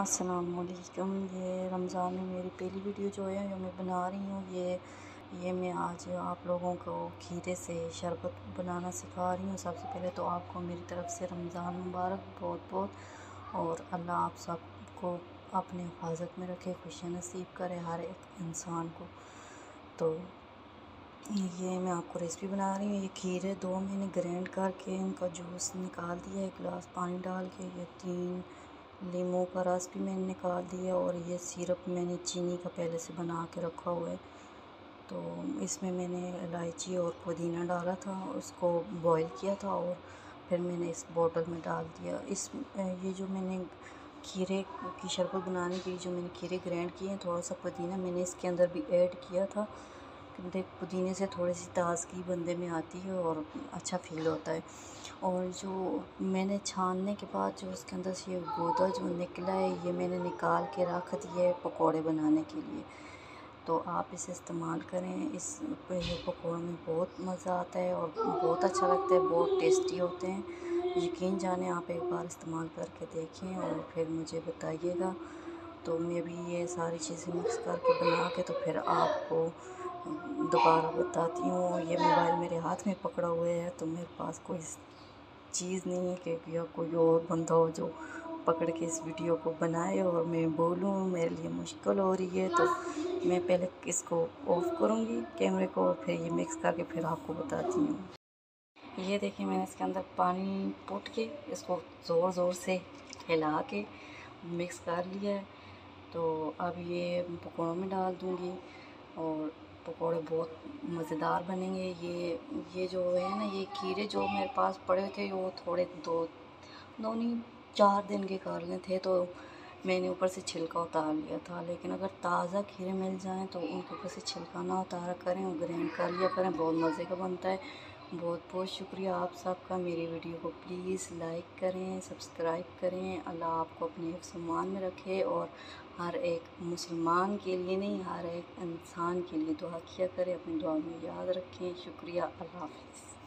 अस्सलामुअलैकुम। ये रमज़ान में मेरी पहली वीडियो जो मैं बना रही हूँ। ये मैं आज आप लोगों को खीरे से शरबत बनाना सिखा रही हूँ। सबसे पहले तो आपको मेरी तरफ़ से रमज़ान मुबारक बहुत बहुत। और अल्लाह आप सबको अपने हिफाजत में रखे, खुशियाँ नसीब करे हर एक इंसान को। तो ये मैं आपको रेसिपी बना रही हूँ। ये खीरे 2 मैंने ग्राइंड करके इनका जूस निकाल दिया, 1 गिलास पानी डाल के। ये 3 नींबू का रस भी मैंने निकाल दिया। और ये सिरप मैंने चीनी का पहले से बना के रखा हुआ है। तो इसमें मैंने इलायची और पुदीना डाला था, उसको बॉईल किया था और फिर मैंने इस बोतल में डाल दिया। ये जो मैंने खीरे की शरबत बनाने के लिए जो मैंने खीरे ग्राइंड किए हैं, थोड़ा सा पुदीना मैंने इसके अंदर भी ऐड किया था। देख, पुदीने से थोड़ी सी ताज़गी बंदे में आती है और अच्छा फील होता है। और जो मैंने छानने के बाद जो उसके अंदर से ये गूदा जो निकला है, ये मैंने निकाल के रख दिया है पकौड़े बनाने के लिए। तो आप इसे इस्तेमाल करें। ये पकौड़ों में बहुत मज़ा आता है और बहुत अच्छा लगता है, बहुत टेस्टी होते हैं। यकीन जाने आप एक बार इस्तेमाल करके देखें और फिर मुझे बताइएगा। तो मैं भी ये सारी चीज़ें मिक्स करके बना के तो फिर आपको दोबारा बताती हूँ। ये मोबाइल मेरे हाथ में पकड़ा हुआ है, तो मेरे पास कोई चीज़ नहीं है कि या कोई और बंदा हो जो पकड़ के इस वीडियो को बनाए और मैं बोलूँ, मेरे लिए मुश्किल हो रही है। तो मैं पहले इसको ऑफ़ करूँगी कैमरे को और फिर ये मिक्स करके फिर आपको बताती हूँ। ये देखिए, मैंने इसके अंदर पानी पुट के इसको ज़ोर ज़ोर से हिला के मिक्स कर लिया है। तो अब ये पकौड़ों में डाल दूँगी और पकौड़े बहुत मज़ेदार बनेंगे। ये जो है ना, ये खीरे जो मेरे पास पड़े थे, वो थोड़े दो नहीं 4 दिन के काले थे, तो मैंने ऊपर से छिलका उतार लिया था। लेकिन अगर ताज़ा खीरे मिल जाएं तो उनके ऊपर से छिलका ना उतारा करें और ग्राइंड कर लिया करें, बहुत मज़े का बनता है। बहुत बहुत शुक्रिया आप सबका। मेरी वीडियो को प्लीज़ लाइक करें, सब्सक्राइब करें। अल्लाह आपको अपने हिफ्ज़-ए-मान में रखे और हर एक मुसलमान के लिए नहीं, हर एक इंसान के लिए दुआ किया करें। अपनी दुआ में याद रखें। शुक्रिया। अल्लाह हाफ़िज़।